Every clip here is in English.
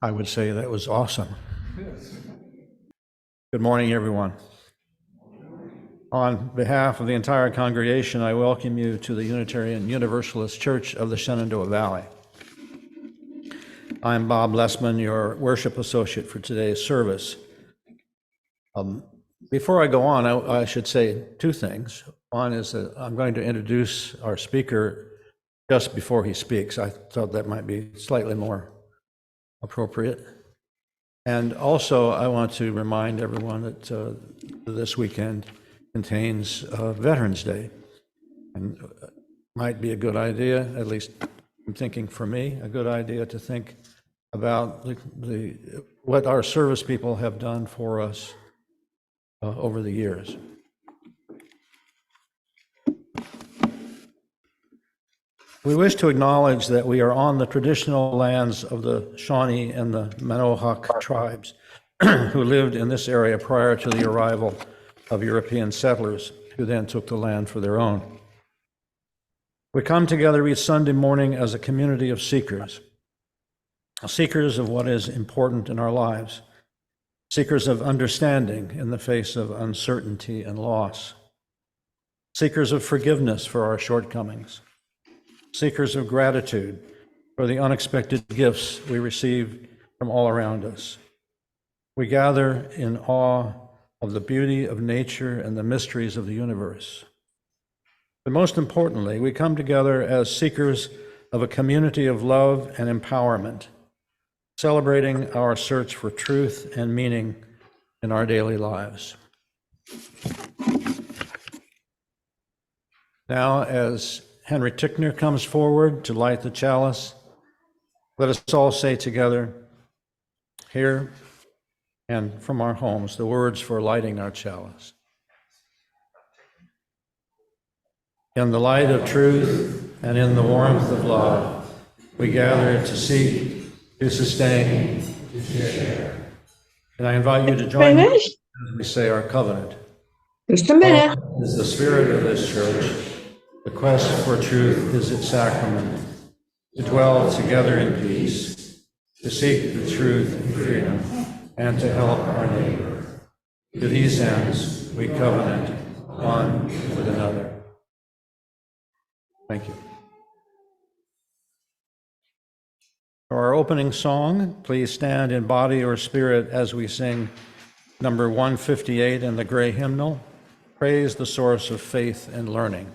I would say that was awesome. Good morning, everyone. On behalf of the entire congregation, I welcome you to the Unitarian Universalist Church of the Shenandoah Valley. I'm Bob Lessman, your worship associate for today's service. Before I go on, I should say two things. One is that I'm going to introduce our speaker just before he speaks. I thought that might be slightly more appropriate. And also, I want to remind everyone that this weekend contains Veterans Day. And it might be a good idea, at least I'm thinking for me, a good idea to think about what our service people have done for us over the years. We wish to acknowledge that we are on the traditional lands of the Shawnee and the Manohoc tribes who lived in this area prior to the arrival of European settlers who then took the land for their own. We come together each Sunday morning as a community of seekers of what is important in our lives, seekers of understanding in the face of uncertainty and loss, seekers of forgiveness for our shortcomings, seekers of gratitude for the unexpected gifts we receive from all around us. We gather in awe of the beauty of nature and the mysteries of the universe. But most importantly, we come together as seekers of a community of love and empowerment, celebrating our search for truth and meaning in our daily lives. Now, as Henry Tickner comes forward to light the chalice, let us all say together, here and from our homes, the words for lighting our chalice. In the light of truth and in the warmth of love, we gather to seek, to sustain, to share. And I invite you to join me as we say our covenant. Just a minute. Love is the spirit of this church. The quest for truth is its sacrament. To dwell together in peace, to seek the truth and freedom, and to help our neighbor. To these ends, we covenant one with another. Thank you. For our opening song, please stand in body or spirit as we sing number 158 in the gray hymnal, Praise the Source of Faith and Learning.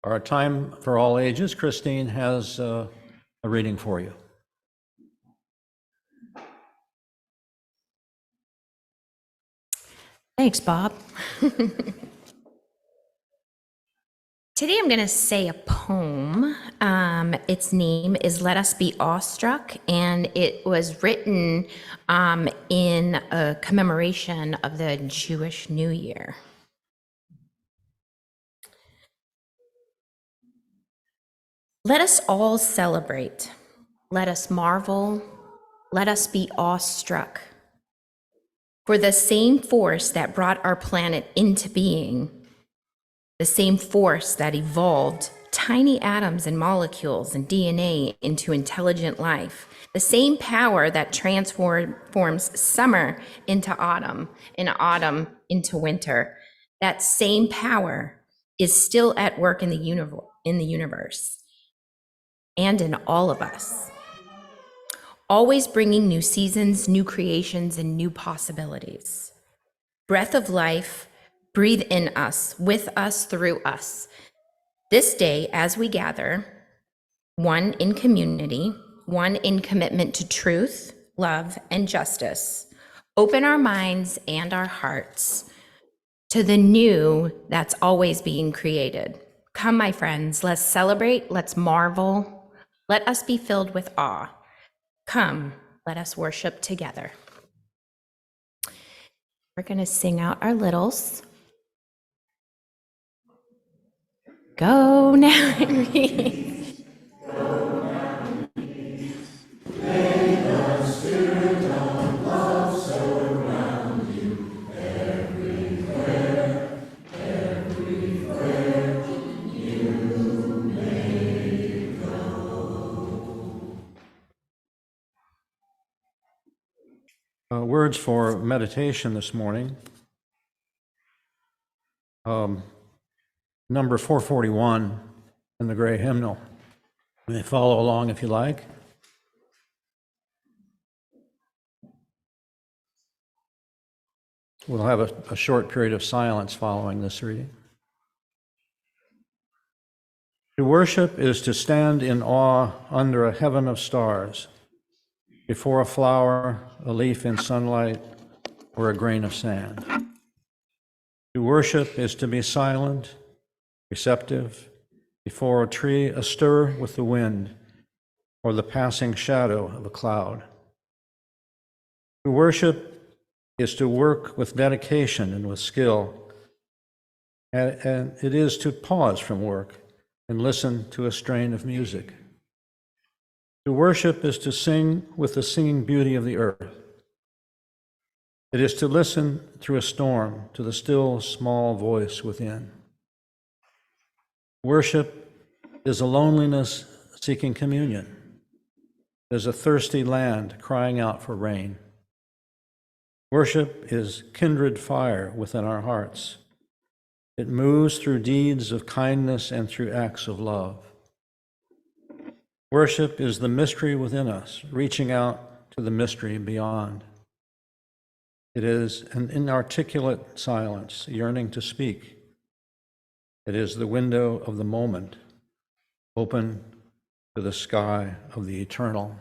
Our time for all ages, Christine has a reading for you. Thanks, Bob. Today I'm going to say a poem. Its name is Let Us Be Awestruck, and it was written in a commemoration of the Jewish New Year. Let us all celebrate. Let us marvel. Let us be awestruck. For the same force that brought our planet into being, the same force that evolved tiny atoms and molecules and DNA into intelligent life, the same power that transforms summer into autumn and autumn into winter, that same power is still at work in the universe and in all of us, always bringing new seasons, new creations, and new possibilities. Breath of life, breathe in us, with us, through us. This day, as we gather, one in community, one in commitment to truth, love, and justice, open our minds and our hearts to the new that's always being created. Come, my friends, let's celebrate, let's marvel, let us be filled with awe. Come, let us worship together. We're going to sing out our littles. Go now and read. Words for meditation this morning. Number 441 in the gray hymnal. You may follow along if you like. We'll have a short period of silence following this reading. To worship is to stand in awe under a heaven of stars, before a flower, a leaf in sunlight, or a grain of sand. To worship is to be silent, receptive, before a tree astir with the wind, or the passing shadow of a cloud. To worship is to work with dedication and with skill, and it is to pause from work and listen to a strain of music. To worship is to sing with the singing beauty of the earth. It is to listen through a storm to the still small voice within. Worship is a loneliness seeking communion. It is a thirsty land crying out for rain. Worship is kindred fire within our hearts. It moves through deeds of kindness and through acts of love. Worship is the mystery within us, reaching out to the mystery beyond. It is an inarticulate silence, yearning to speak. It is the window of the moment, open to the sky of the eternal.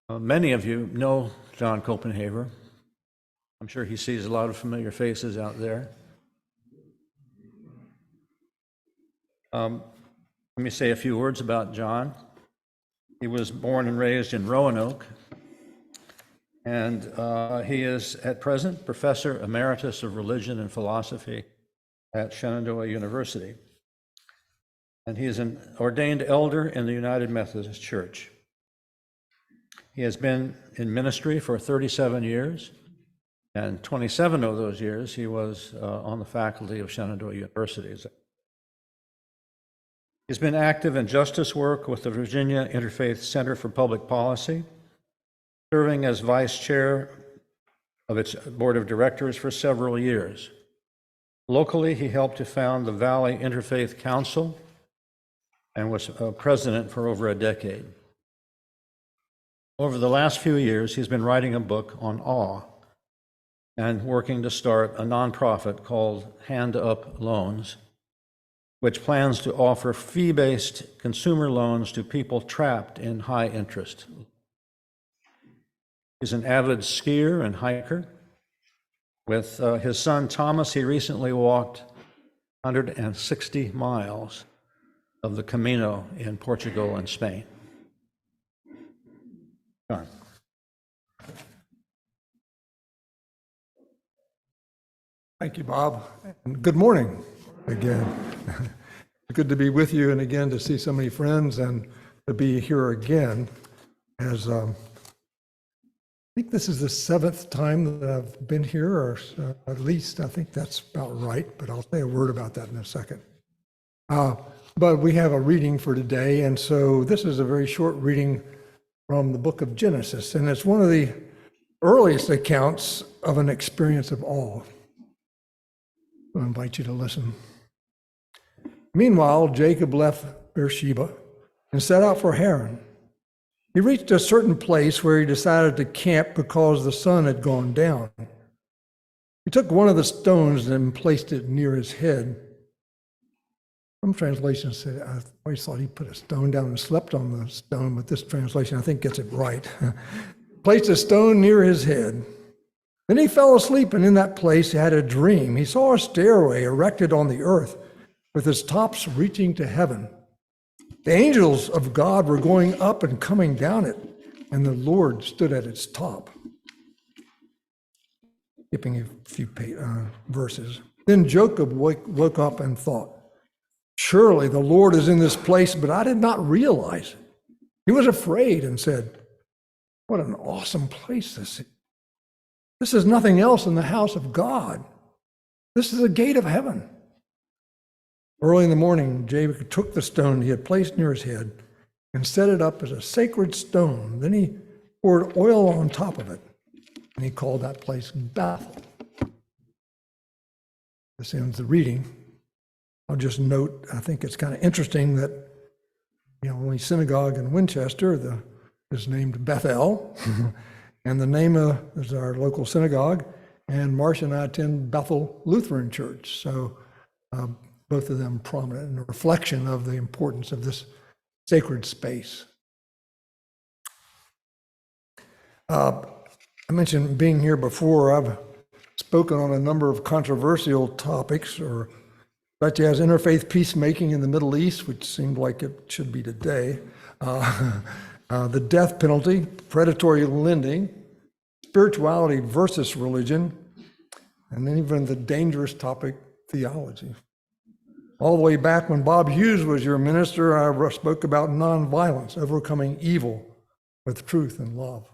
Many of you know John Copenhaver. I'm sure he sees a lot of familiar faces out there. Let me say a few words about John. He was born and raised in Roanoke, and he is at present Professor Emeritus of Religion and Philosophy at Shenandoah University. And he is an ordained elder in the United Methodist Church. He has been in ministry for 37 years, and 27 of those years he was on the faculty of Shenandoah University. He's been active in justice work with the Virginia Interfaith Center for Public Policy, serving as vice chair of its board of directors for several years. Locally, he helped to found the Valley Interfaith Council and was president for over a decade. Over the last few years, he's been writing a book on awe and working to start a nonprofit called Hand Up Loans, which plans to offer fee-based consumer loans to people trapped in high interest. He's an avid skier and hiker. With his son Thomas, he recently walked 160 miles of the Camino in Portugal and Spain. John. Thank you, Bob. And good morning again. Good to be with you and again to see so many friends and to be here again as I think this is the 7th time that I've been here, or at least I think that's about right, but I'll say a word about that in a second. But we have a reading for today, and so this is a very short reading from the book of Genesis, and it's one of the earliest accounts of an experience of awe. I invite you to listen. Meanwhile, Jacob left Beersheba and set out for Haran. He reached a certain place where he decided to camp because the sun had gone down. He took one of the stones and placed it near his head. Some translations say, I always thought he put a stone down and slept on the stone, but this translation I think gets it right. Placed a stone near his head. Then he fell asleep, and in that place he had a dream. He saw a stairway erected on the earth with its tops reaching to heaven. The angels of God were going up and coming down it, and the Lord stood at its top. skipping a few verses. Then Jacob woke up and thought, surely the Lord is in this place, but I did not realize it. He was afraid and said, what an awesome place this is. This is nothing else than the house of God. This is the gate of heaven. Early in the morning, Jacob took the stone he had placed near his head and set it up as a sacred stone. Then he poured oil on top of it, and he called that place Bethel. This ends the reading. I'll just note, I think it's kind of interesting that the only synagogue in Winchester is named Bethel, and the name is our local synagogue, and Marcia and I attend Bethel Lutheran Church, so both of them prominent in a reflection of the importance of this sacred space. I mentioned being here before. I've spoken on a number of controversial topics, such as interfaith peacemaking in the Middle East, which seemed like it should be today, the death penalty, predatory lending, spirituality versus religion, and then even the dangerous topic, theology. All the way back when Bob Hughes was your minister, I spoke about nonviolence, overcoming evil with truth and love.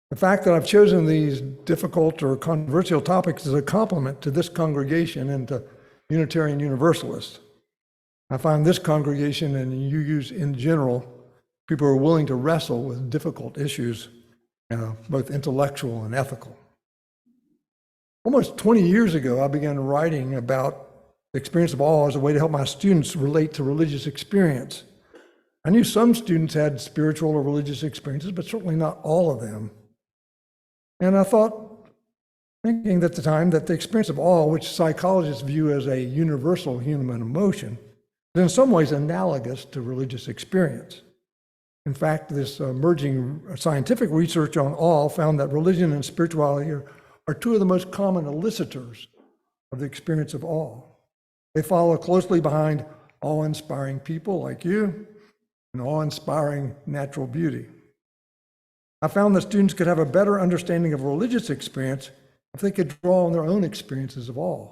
The fact that I've chosen these difficult or controversial topics is a compliment to this congregation and to Unitarian Universalists. I find this congregation and UUs in general, people who are willing to wrestle with difficult issues, both intellectual and ethical. Almost 20 years ago, I began writing about the experience of awe as a way to help my students relate to religious experience. I knew some students had spiritual or religious experiences, but certainly not all of them. And I thought, thinking at the time, that the experience of awe, which psychologists view as a universal human emotion, is in some ways analogous to religious experience. In fact, this emerging scientific research on awe found that religion and spirituality are two of the most common elicitors of the experience of awe. They follow closely behind awe-inspiring people like you and awe-inspiring natural beauty. I found that students could have a better understanding of religious experience if they could draw on their own experiences of awe.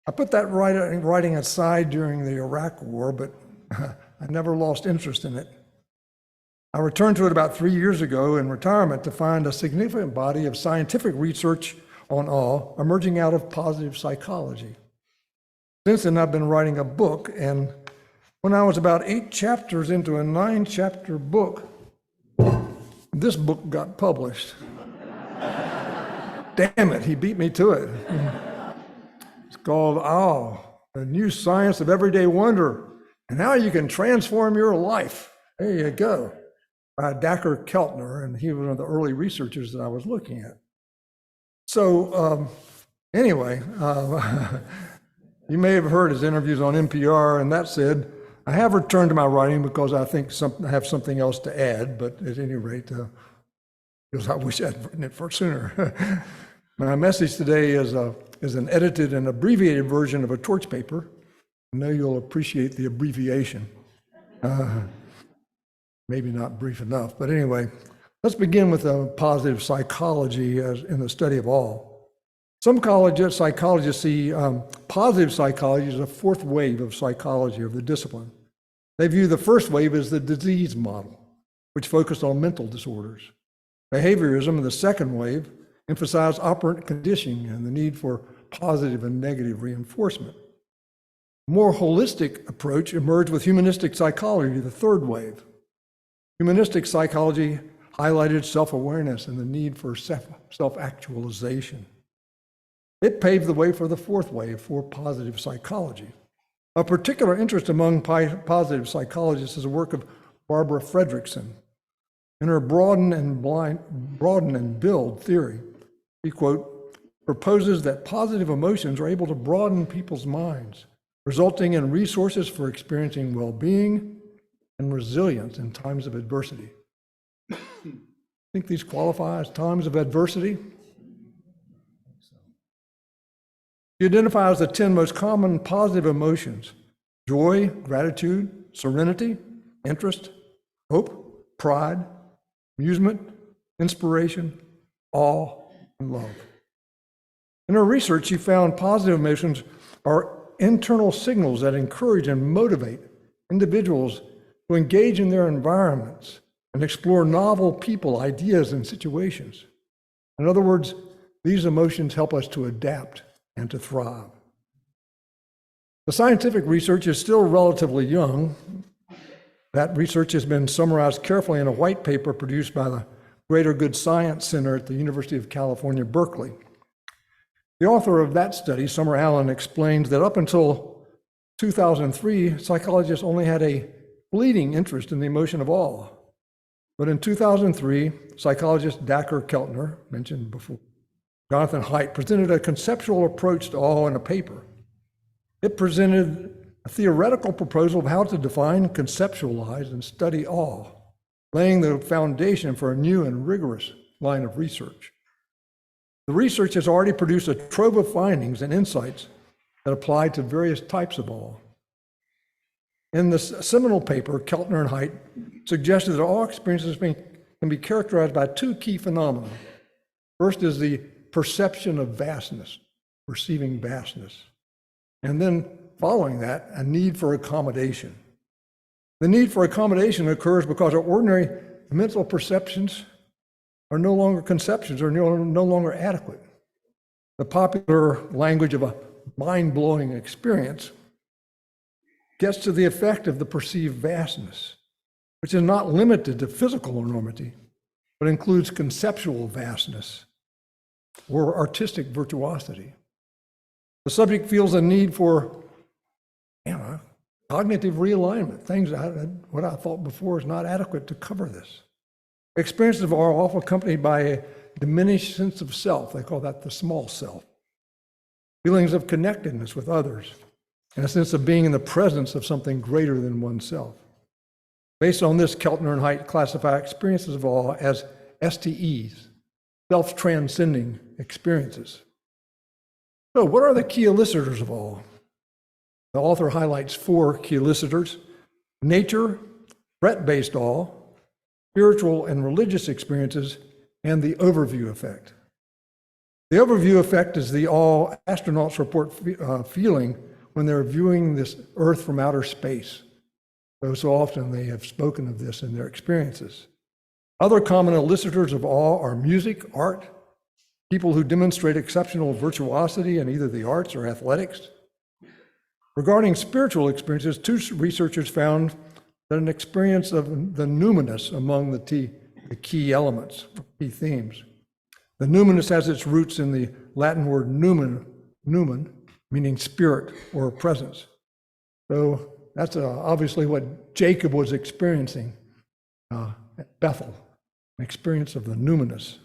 I put that writing aside during the Iraq War, but I never lost interest in it. I returned to it about 3 years ago in retirement to find a significant body of scientific research on awe emerging out of positive psychology. Since then, I've been writing a book, and when I was about 8 chapters into a 9-chapter book, this book got published. Damn it, he beat me to it. It's called Awe, the New Science of Everyday Wonder, and how you can transform your life. There you go. By Dacher Keltner, and he was one of the early researchers that I was looking at. So anyway, you may have heard his interviews on NPR, and that said, I have returned to my writing because I think I have something else to add, but at any rate, because I wish I'd written it for sooner. My message today is an edited and abbreviated version of a torch paper. I know you'll appreciate the abbreviation. Maybe not brief enough, but anyway, let's begin with positive psychology as in the study of awe. Some psychologists see positive psychology as a fourth wave of psychology of the discipline. They view the first wave as the disease model, which focused on mental disorders. Behaviorism in the second wave emphasized operant conditioning and the need for positive and negative reinforcement. A more holistic approach emerged with humanistic psychology, the third wave. Humanistic psychology highlighted self-awareness and the need for self-actualization. It paved the way for the fourth wave for positive psychology. Of particular interest among positive psychologists is the work of Barbara Fredrickson. In her broaden and build theory, she, quote, proposes that positive emotions are able to broaden people's minds, resulting in resources for experiencing well-being and resilience in times of adversity. Think these qualify as times of adversity? She identifies the 10 most common positive emotions: joy, gratitude, serenity, interest, hope, pride, amusement, inspiration, awe, and love. In her research, she found positive emotions are internal signals that encourage and motivate individuals to engage in their environments and explore novel people, ideas, and situations. In other words, these emotions help us to adapt and to thrive. The scientific research is still relatively young. That research has been summarized carefully in a white paper produced by the Greater Good Science Center at the University of California, Berkeley. The author of that study, Summer Allen, explains that up until 2003, psychologists only had a fleeting interest in the emotion of awe. But in 2003, psychologist Dacher Keltner, mentioned before, Jonathan Haidt, presented a conceptual approach to awe in a paper. It presented a theoretical proposal of how to define, conceptualize, and study awe, laying the foundation for a new and rigorous line of research. The research has already produced a trove of findings and insights that apply to various types of awe. In this seminal paper, Keltner and Haidt suggested that awe experiences can be characterized by two key phenomena. First is the perception of vastness, perceiving vastness. And then following that, a need for accommodation. The need for accommodation occurs because our ordinary mental perceptions are no longer conceptions, are no longer adequate. The popular language of a mind-blowing experience gets to the effect of the perceived vastness, which is not limited to physical enormity, but includes conceptual vastness or artistic virtuosity. The subject feels a need for cognitive realignment, things what I thought before is not adequate to cover this. Experiences are often accompanied by a diminished sense of self. They call that the small self. Feelings of connectedness with others, and a sense of being in the presence of something greater than oneself. Based on this, Keltner and Haidt classify experiences of awe as STEs, self-transcending experiences. So what are the key elicitors of awe? The author highlights 4 key elicitors: nature, threat-based awe, spiritual and religious experiences, and the overview effect. The overview effect is the awe astronauts report feeling when they're viewing this Earth from outer space. So often they have spoken of this in their experiences. Other common elicitors of awe are music, art, people who demonstrate exceptional virtuosity in either the arts or athletics. Regarding spiritual experiences, 2 researchers found that an experience of the numinous among the key elements, key themes. The numinous has its roots in the Latin word numen, meaning spirit or presence. So that's obviously what Jacob was experiencing at Bethel, an experience of the numinous.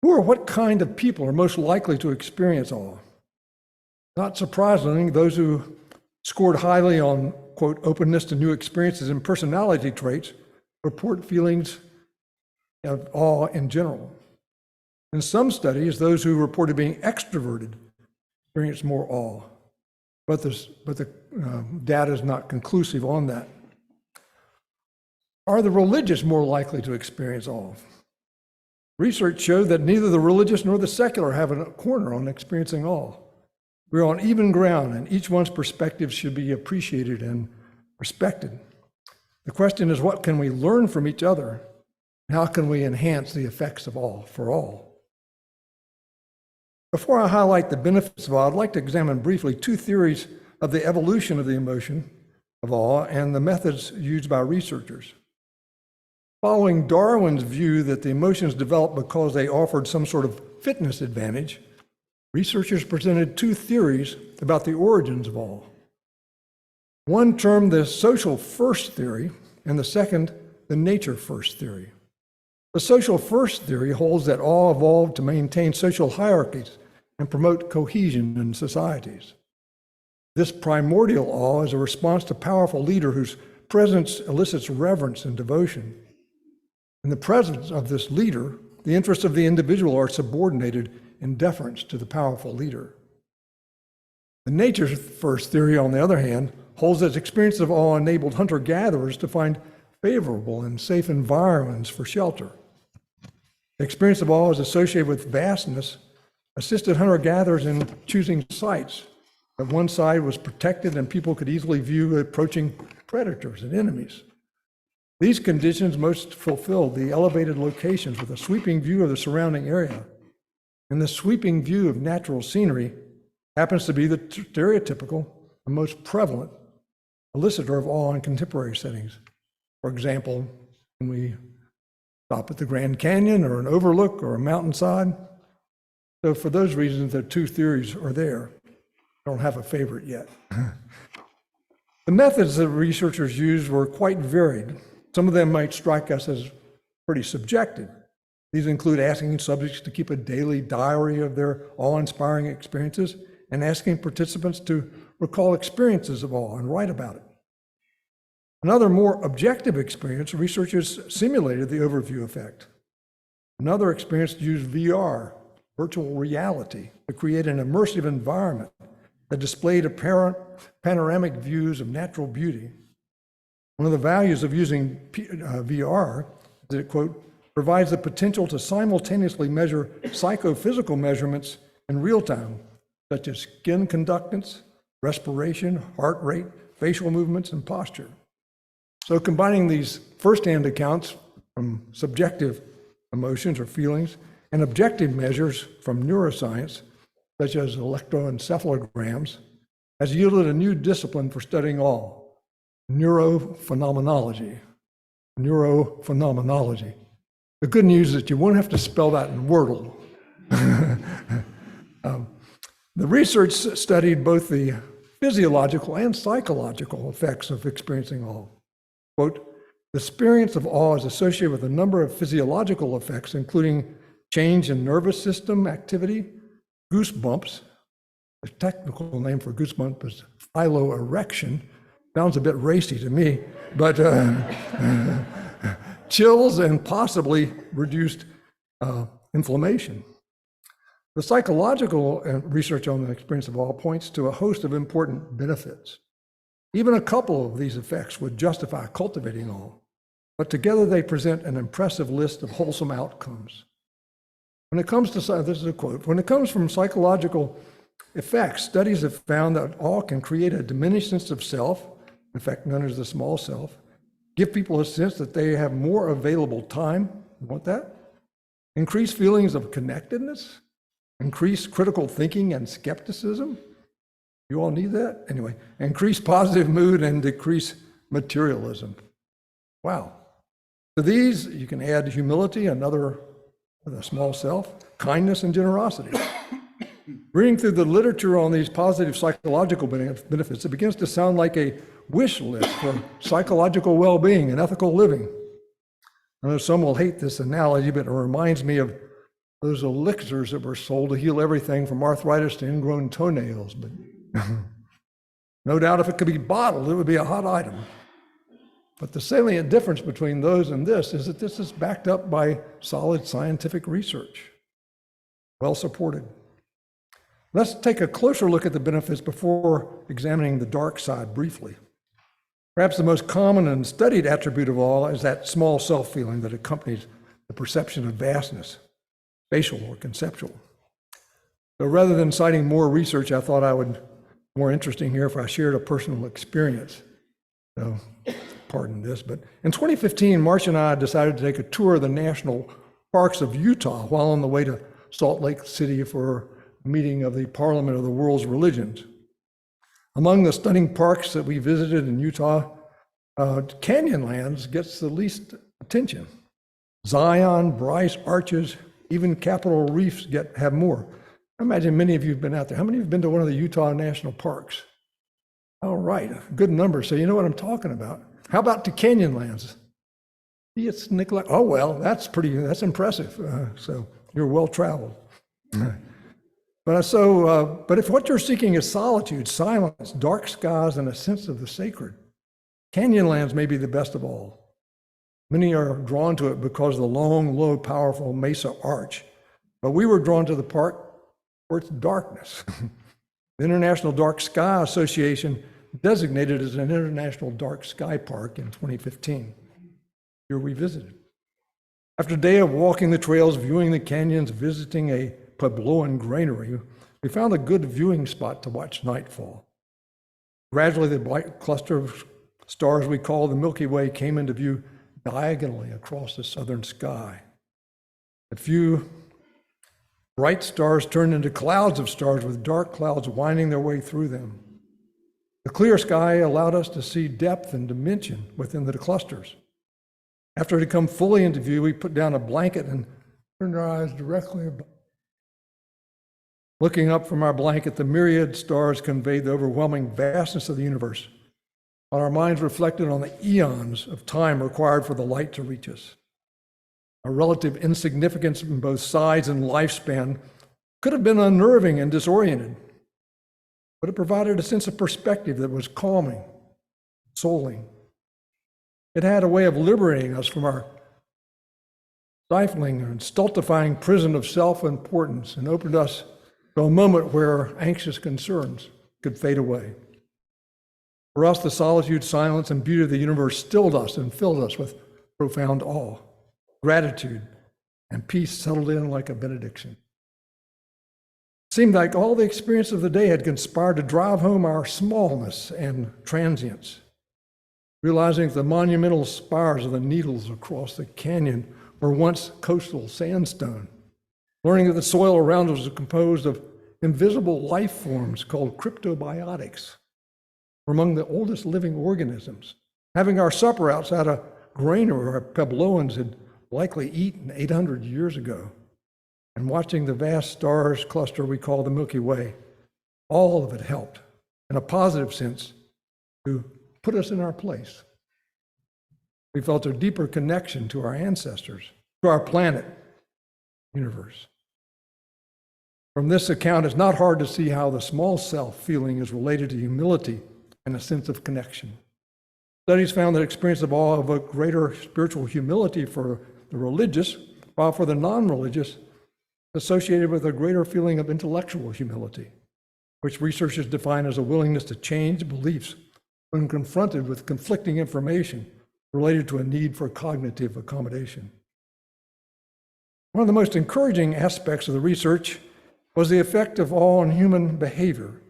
Who or what kind of people are most likely to experience awe? Not surprisingly, those who scored highly on, quote, openness to new experiences and personality traits report feelings of awe in general. In some studies, those who reported being extroverted experience more awe, but the data is not conclusive on that. Are the religious more likely to experience awe? Research showed that neither the religious nor the secular have a corner on experiencing awe. We're on even ground, and each one's perspective should be appreciated and respected. The question is, what can we learn from each other? How can we enhance the effects of awe for all? Before I highlight the benefits of awe, I'd like to examine briefly 2 theories of the evolution of the emotion of awe and the methods used by researchers. Following Darwin's view that the emotions developed because they offered some sort of fitness advantage, researchers presented 2 theories about the origins of awe. One termed the social first theory, and the second, the nature first theory. The social first theory holds that awe evolved to maintain social hierarchies and promote cohesion in societies. This primordial awe is a response to a powerful leader whose presence elicits reverence and devotion. In the presence of this leader, the interests of the individual are subordinated in deference to the powerful leader. The nature first theory, on the other hand, holds that experience of awe enabled hunter-gatherers to find favorable and safe environments for shelter. The experience of awe is associated with vastness, assisted hunter-gatherers in choosing sites. That one side was protected and people could easily view approaching predators and enemies. These conditions most fulfilled the elevated locations with a sweeping view of the surrounding area. And the sweeping view of natural scenery happens to be the stereotypical and most prevalent elicitor of awe in contemporary settings. For example, when we stop at the Grand Canyon or an overlook or a mountainside. So for those reasons, the two theories are there. I don't have a favorite yet. The methods that researchers used were quite varied. Some of them might strike us as pretty subjective. These include asking subjects to keep a daily diary of their awe-inspiring experiences and asking participants to recall experiences of awe and write about it. Another more objective experience, researchers simulated the overview effect. Another experience used VR, virtual reality, to create an immersive environment that displayed apparent panoramic views of natural beauty. One of the values of using VR is that it, quote, provides the potential to simultaneously measure psychophysical measurements in real time, such as skin conductance, respiration, heart rate, facial movements, and posture. So combining these firsthand accounts from subjective emotions or feelings and objective measures from neuroscience, such as electroencephalograms, has yielded a new discipline for studying awe, neurophenomenology. Neurophenomenology. The good news is that you won't have to spell that in Wordle. The research studied both the physiological and psychological effects of experiencing awe. Quote, the experience of awe is associated with a number of physiological effects, including change in nervous system activity, goosebumps. The technical name for goosebump is piloerection. Sounds a bit racy to me, but chills and possibly reduced inflammation. The psychological research on the experience of awe points to a host of important benefits. Even a couple of these effects would justify cultivating awe, but together they present an impressive list of wholesome outcomes. When it comes to, this is a quote, when it comes from psychological effects, studies have found that awe can create a diminished sense of self, in fact, known as the small self, give people a sense that they have more available time, you want that? Increase feelings of connectedness, increase critical thinking and skepticism. You all need that? Anyway, increase positive mood and decrease materialism. Wow. To these, you can add humility, another, the small self, kindness and generosity. Reading through the literature on these positive psychological benefits, it begins to sound like a wish list for psychological well-being and ethical living. I know some will hate this analogy, but it reminds me of those elixirs that were sold to heal everything from arthritis to ingrown toenails. But no doubt if it could be bottled, it would be a hot item. But the salient difference between those and this is that this is backed up by solid scientific research, well supported. Let's take a closer look at the benefits before examining the dark side briefly. Perhaps the most common and studied attribute of awe is that small self feeling that accompanies the perception of vastness, spatial or conceptual. So rather than citing more research, I thought I would more interesting here if I shared a personal experience. So pardon this, but in 2015, Marcia and I decided to take a tour of the national parks of Utah while on the way to Salt Lake City for a meeting of the Parliament of the World's Religions. Among the stunning parks that we visited in Utah, Canyonlands gets the least attention. Zion, Bryce, Arches, even Capitol Reefs have more. I imagine many of you have been out there. How many of you have been to one of the Utah national parks? All right, a good number, so you know what I'm talking about. How about the Canyonlands? See, it's neglect. Oh, well, that's impressive. So you're well-traveled. But if what you're seeking is solitude, silence, dark skies, and a sense of the sacred, Canyonlands may be the best of all. Many are drawn to it because of the long, low, powerful Mesa Arch. But we were drawn to the park for its darkness. The International Dark Sky Association designated it as an International Dark Sky Park in 2015. Here we visited. After a day of walking the trails, viewing the canyons, visiting a Puebloan granary, we found a good viewing spot to watch nightfall. Gradually, the bright cluster of stars we call the Milky Way came into view diagonally across the southern sky. A few bright stars turned into clouds of stars with dark clouds winding their way through them. The clear sky allowed us to see depth and dimension within the clusters. After it had come fully into view, we put down a blanket and turned our eyes directly above. Looking up from our blanket, the myriad stars conveyed the overwhelming vastness of the universe, while our minds reflected on the eons of time required for the light to reach us. Our relative insignificance in both size and lifespan could have been unnerving and disoriented, but it provided a sense of perspective that was calming, consoling. It had a way of liberating us from our stifling and stultifying prison of self-importance and opened us to a moment where anxious concerns could fade away. For us, the solitude, silence, and beauty of the universe stilled us and filled us with profound awe, gratitude, and peace settled in like a benediction. It seemed like all the experience of the day had conspired to drive home our smallness and transience. Realizing that the monumental spires of the needles across the canyon were once coastal sandstone, learning that the soil around us was composed of invisible life forms called cryptobiotics, were among the oldest living organisms. Having our supper outside a granary our Puebloans had likely eaten 800 years ago, and watching the vast stars cluster we call the Milky Way, all of it helped, in a positive sense, to put us in our place. We felt a deeper connection to our ancestors, to our planet, universe. From this account, it's not hard to see how the small self feeling is related to humility and a sense of connection. Studies found that experience of awe of a greater spiritual humility for the religious, while for the non-religious, associated with a greater feeling of intellectual humility, which researchers define as a willingness to change beliefs when confronted with conflicting information related to a need for cognitive accommodation. One of the most encouraging aspects of the research was the effect of awe on human behavior.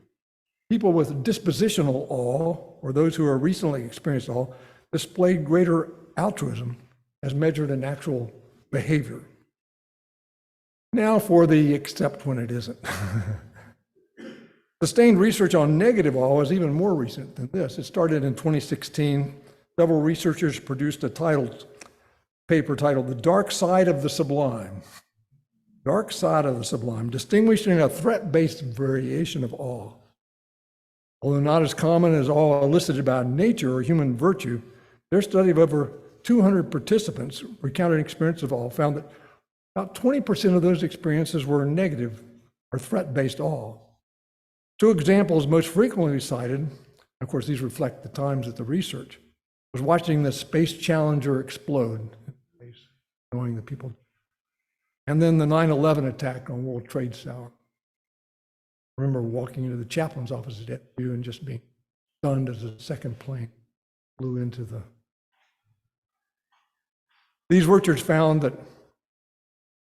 People with dispositional awe, or those who are recently experienced awe, displayed greater altruism as measured in actual behavior. Now for the except when it isn't. Sustained research on negative awe is even more recent than this. It started in 2016. Several researchers produced a paper titled The Dark Side of the Sublime. Dark Side of the Sublime, distinguishing a threat-based variation of awe. Although not as common as awe elicited by nature or human virtue, their study of over 200 participants recounted experience of awe found that about 20% of those experiences were negative or threat-based awe. Two examples most frequently cited, of course these reflect the times of the research, was watching the Space Challenger explode in space, knowing the people, and then the 9/11 attack on World Trade Center. I remember walking into the chaplain's office at FU and just being stunned as a second plane flew into the... These researchers found that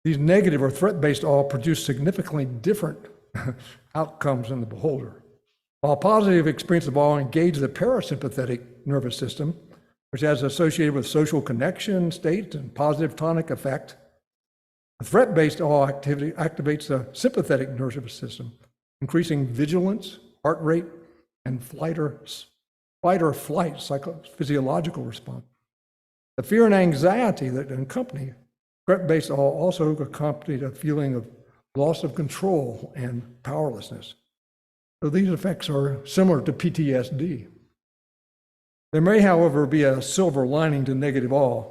these negative or threat-based awe produce significantly different outcomes in the beholder. While positive experience of awe engage the parasympathetic nervous system, which is associated with social connection, state, and positive tonic effect, the threat-based awe activity activates the sympathetic nervous system, increasing vigilance, heart rate, and fight or flight physiological response. The fear and anxiety that accompany threat-based awe also accompanied a feeling of loss of control and powerlessness. So these effects are similar to PTSD. There may, however, be a silver lining to negative awe.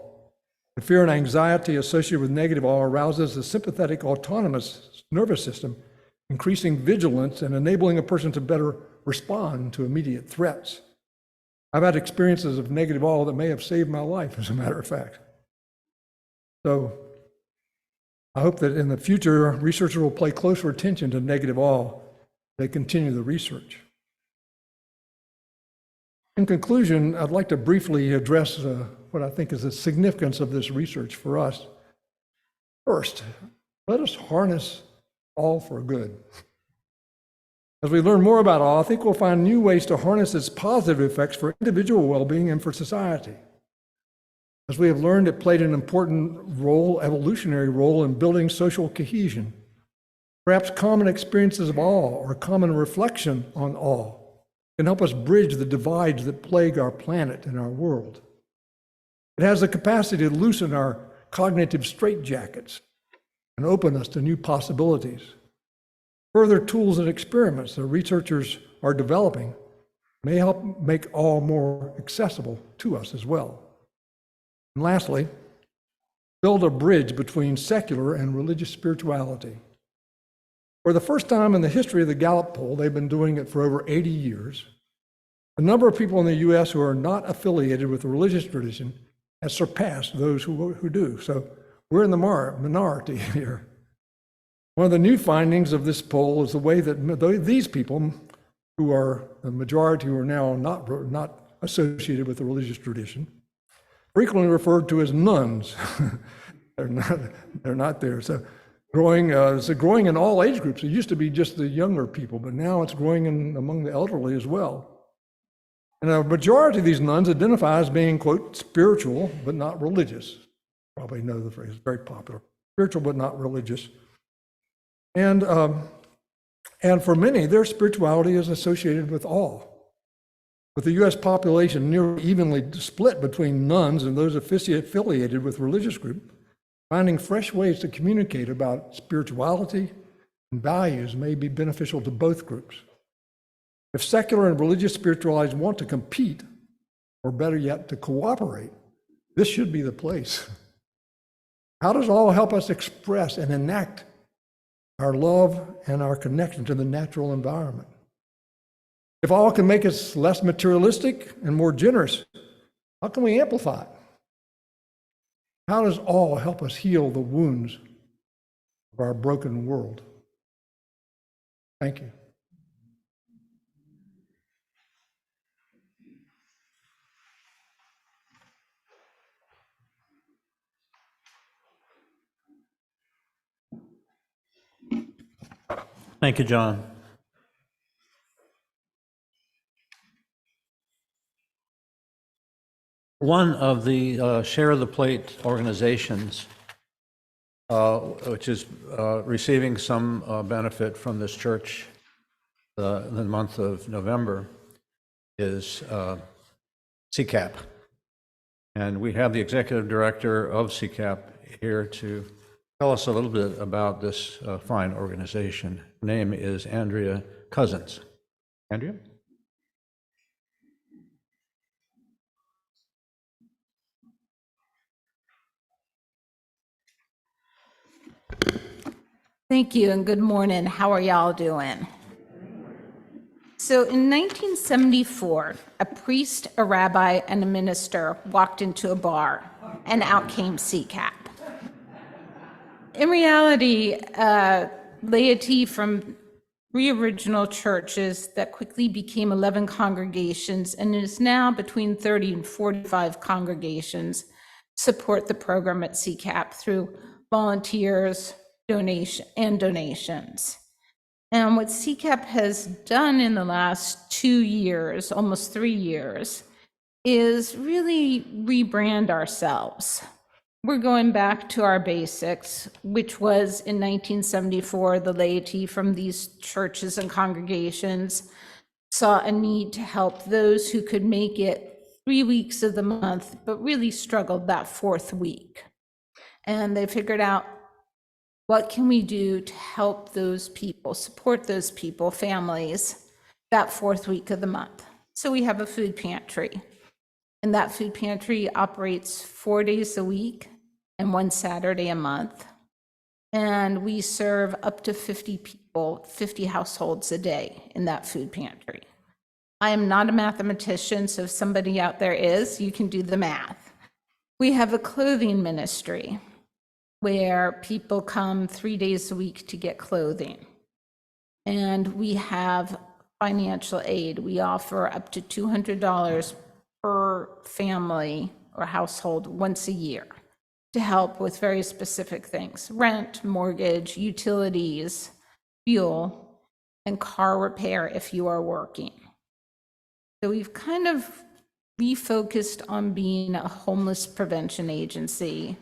The fear and anxiety associated with negative awe arouses the sympathetic autonomous nervous system, increasing vigilance and enabling a person to better respond to immediate threats. I've had experiences of negative awe that may have saved my life, as a matter of fact. So I hope that in the future, researchers will pay closer attention to negative awe as they continue the research. In conclusion, I'd like to briefly address what I think is the significance of this research for us First, let us harness all for good. As we learn more about all, I think we'll find new ways to harness its positive effects for individual well-being and for society. As we have learned, it played an important role, evolutionary role, in building social cohesion. Perhaps common experiences of awe or common reflection on awe can help us bridge the divides that plague our planet and our world. It has the capacity to loosen our cognitive straitjackets and open us to new possibilities. Further tools and experiments that researchers are developing may help make awe more accessible to us as well. And lastly, build a bridge between secular and religious spirituality. For the first time in the history of the Gallup poll, they've been doing it for over 80 years, the number of people in the US who are not affiliated with a religious tradition has surpassed those who do. So we're in the minority here. One of the new findings of this poll is the way that these people, who are the majority who are now not associated with a religious tradition, frequently referred to as nuns. they're not there. So it's growing in all age groups. It used to be just the younger people, but now it's growing among the elderly as well. And a majority of these nuns identify as being, quote, spiritual but not religious. Probably know the phrase, it's very popular. Spiritual but not religious. And for many, their spirituality is associated with awe. With the US population nearly evenly split between nuns and those affiliated with religious groups, finding fresh ways to communicate about spirituality and values may be beneficial to both groups. If secular and religious spiritualities want to compete, or better yet, to cooperate, this should be the place. How does all help us express and enact our love and our connection to the natural environment? If all can make us less materialistic and more generous, how can we amplify it? How does all help us heal the wounds of our broken world? Thank you. Thank you, John. One of the Share the Plate organizations, which is receiving some benefit from this church the month of November, is CCAP. And we have the executive director of CCAP here to tell us a little bit about this fine organization. Her name is Andrea Cousins. Andrea? Thank you and good morning. How are y'all doing? So in 1974, a priest, a rabbi, and a minister walked into a bar, and out came CCAP. In reality, laity from 3 original churches that quickly became 11 congregations and is now between 30 and 45 congregations support the program at CCAP through volunteers, donations. And what CCAP has done in the last 2 years, almost 3 years, is really rebrand ourselves. We're going back to our basics, which was in 1974, the laity from these churches and congregations saw a need to help those who could make it 3 weeks of the month, but really struggled that 4th week. And they figured out, what can we do to help those people, support those people, families, that 4th week of the month? So we have a food pantry. And that food pantry operates 4 days a week and 1 Saturday a month. And we serve up to 50 people, 50 households a day in that food pantry. I am not a mathematician, so if somebody out there is, you can do the math. We have a clothing ministry where people come 3 days a week to get clothing. And we have financial aid. We offer up to $200 per family or household once a year. to help with very specific things: rent, mortgage, utilities, fuel, and car repair if you are working. So we've kind of refocused on being a homeless prevention agency,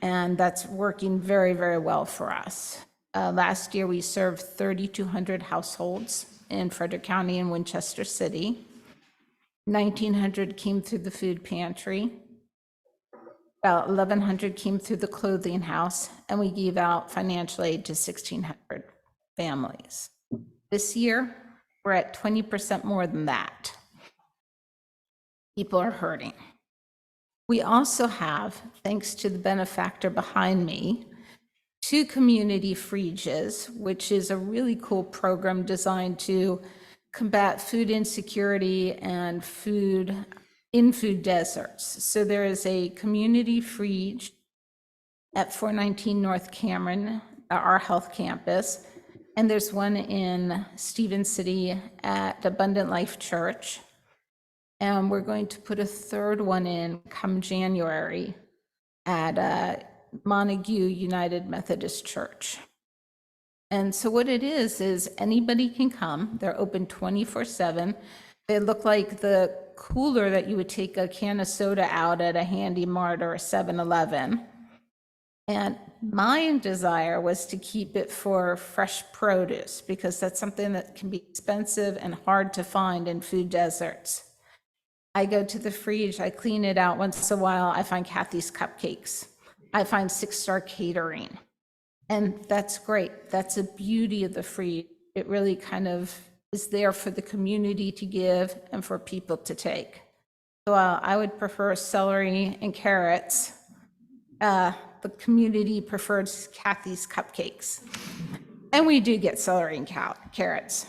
and that's working very, very well for us. Last year, we served 3,200 households in Frederick County and Winchester City. 1,900 came through the food pantry. About 1,100 came through the clothing house, and we gave out financial aid to 1,600 families. This year, we're at 20% more than that. People are hurting. We also have, thanks to the benefactor behind me, 2 community fridges, which is a really cool program designed to combat food insecurity and food deserts. So there is a community fridge at 419 North Cameron, our health campus, and there's one in Stevens City at Abundant Life Church. And we're going to put a 3rd one in come January at Montague United Methodist Church. And so what it is anybody can come. They're open 24/7. They look like the cooler that you would take a can of soda out at a Handy Mart or a 7-Eleven. And my desire was to keep it for fresh produce, because that's something that can be expensive and hard to find in food deserts. I go to the fridge, I clean it out once in a while, I find Kathy's Cupcakes. I find 6-star catering. And that's great. That's the beauty of the fridge. It really kind of is there for the community to give and for people to take. So I would prefer celery and carrots. The community prefers Kathy's Cupcakes. And we do get celery and carrots.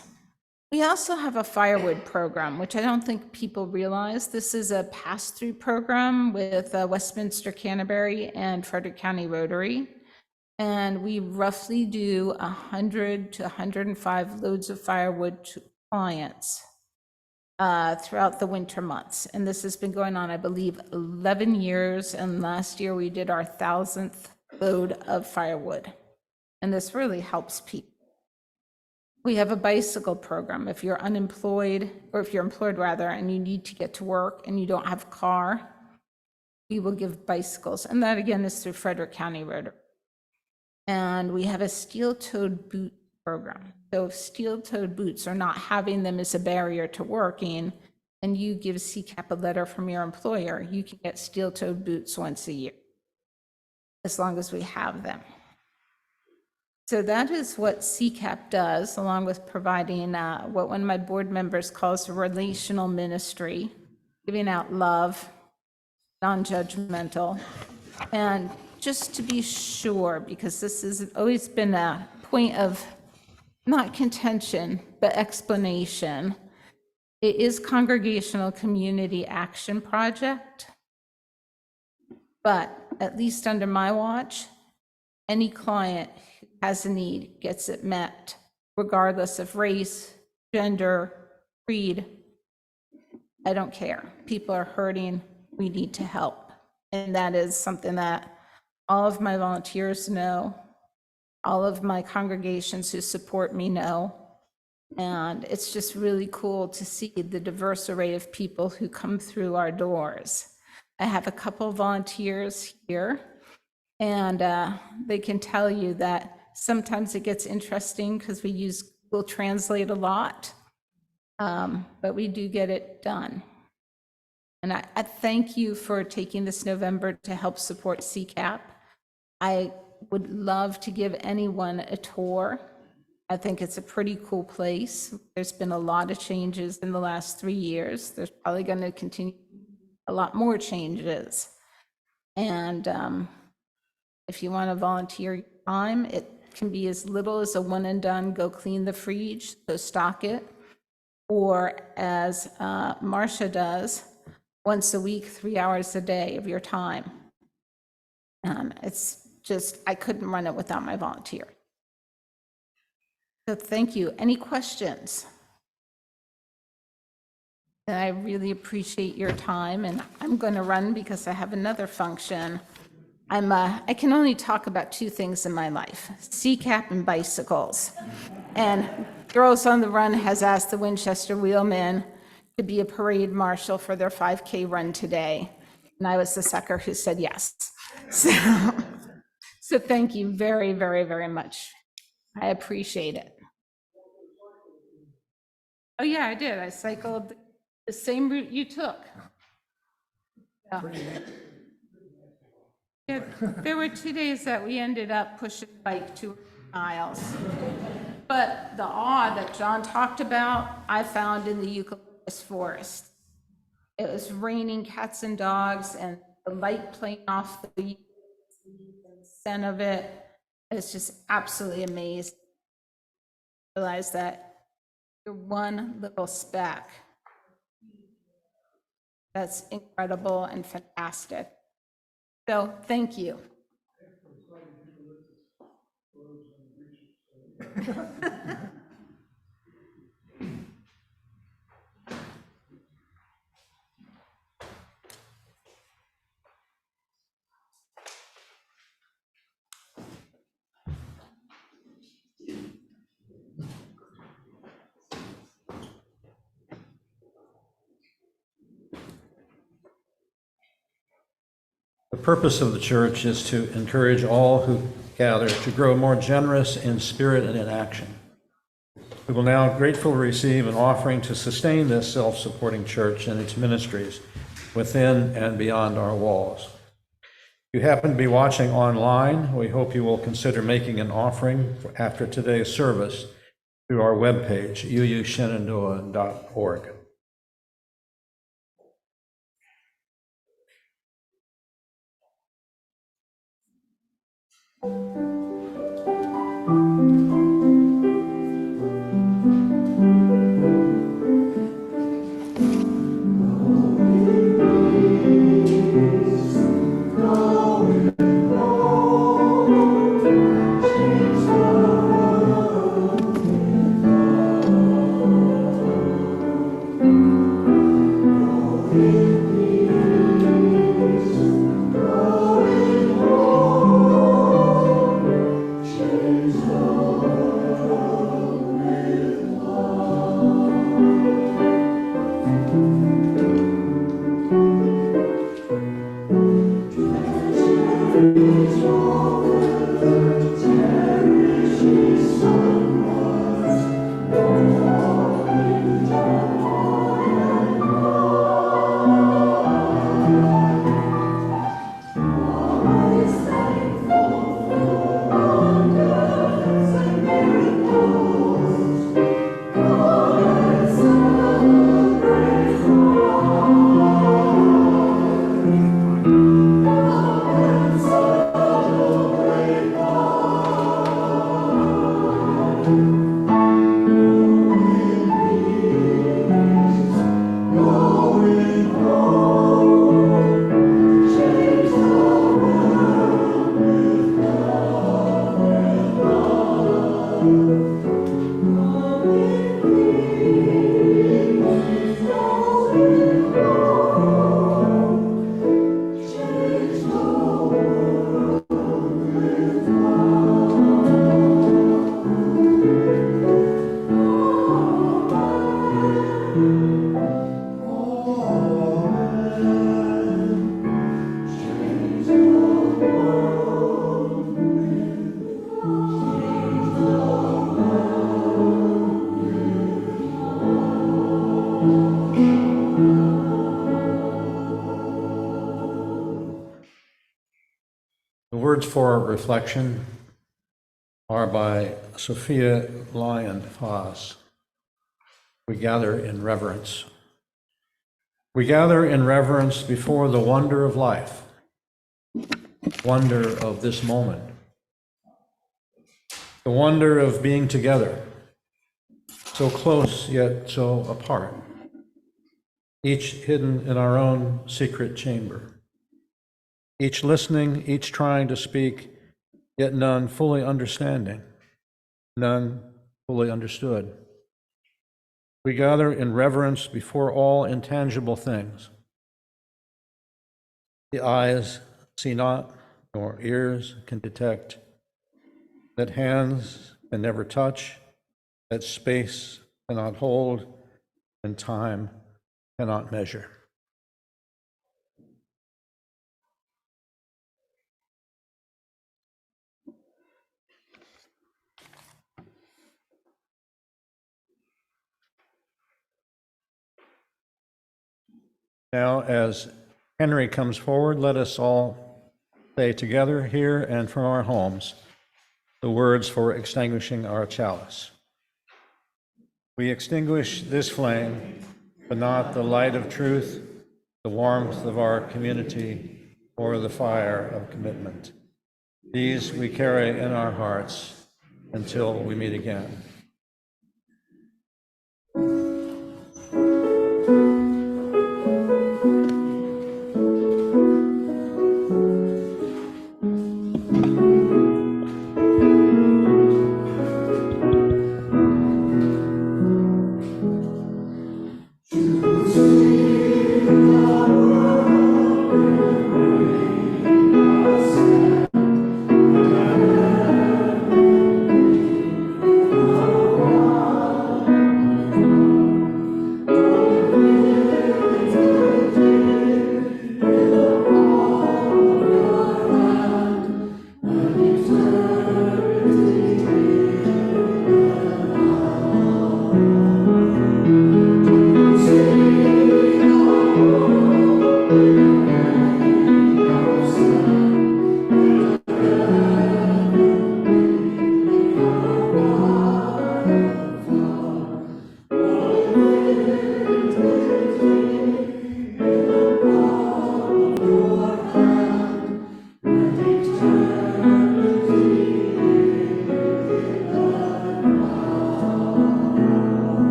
We also have a firewood program, which I don't think people realize. This is a pass-through program with Westminster Canterbury and Frederick County Rotary. And we roughly do 100 to 105 loads of firewood to clients throughout the winter months. And this has been going on, I believe, 11 years. And last year we did our 1,000th load of firewood. And this really helps people. We have a bicycle program. If you're unemployed, or if you're employed rather, and you need to get to work and you don't have a car, we will give bicycles. And that again is through Frederick County Rotary. And we have a steel-toed boot program. So if steel-toed boots are not having them as a barrier to working, and you give CCAP a letter from your employer, you can get steel-toed boots once a year, as long as we have them. So that is what CCAP does, along with providing what one of my board members calls a relational ministry, giving out love, non-judgmental. And just to be sure, because this has always been a point of not contention, but explanation, it is Congregational Community Action Project. But at least under my watch, any client who has a need gets it met, regardless of race, gender, creed. I don't care. People are hurting. We need to help. And that is something that all of my volunteers know, all of my congregations who support me know. And it's just really cool to see the diverse array of people who come through our doors. I have a couple volunteers here, and they can tell you that sometimes it gets interesting because we use Google Translate a lot, but we do get it done. And I thank you for taking this November to help support CCAP. I would love to give anyone a tour. I think it's a pretty cool place. There's been a lot of changes in the last 3 years. There's probably going to continue a lot more changes. And if you want to volunteer your time, it can be as little as a one and done, go clean the fridge, go stock it, or as Marcia does, once a week, 3 hours a day of your time. It's just, I couldn't run it without my volunteer. So thank you. Any questions? And I really appreciate your time, and I'm going to run because I have another function. I can only talk about two things in my life, CCAP and bicycles. And Girls on the Run has asked the Winchester Wheelmen to be a parade marshal for their 5K run today. And I was the sucker who said yes. So thank you very, very, very much. I appreciate it. Oh yeah, I did. I cycled the same route you took. Yeah. Yeah, there were 2 days that we ended up pushing the bike 2 miles. But the awe that John talked about, I found in the eucalyptus forest. It was raining cats and dogs and the light playing off the scent of it. It's just absolutely amazing. Realize that you're one little speck. That's incredible and fantastic. So thank you. The purpose of the church is to encourage all who gather to grow more generous in spirit and in action. We will now gratefully receive an offering to sustain this self-supporting church and its ministries within and beyond our walls. If you happen to be watching online, we hope you will consider making an offering after today's service through our webpage, uushenandoah.org. The words for reflection are by Sophia Lyon Foss. We gather in reverence. We gather in reverence before the wonder of life, wonder of this moment, the wonder of being together, so close yet so apart, each hidden in our own secret chamber, each listening, each trying to speak, yet none fully understanding, none fully understood. We gather in reverence before all intangible things. The eyes see not, nor ears can detect, that hands can never touch, that space cannot hold, and time cannot measure. Now, as Henry comes forward, let us all say together here and from our homes the words for extinguishing our chalice. We extinguish this flame, but not the light of truth, the warmth of our community, or the fire of commitment. These we carry in our hearts until we meet again.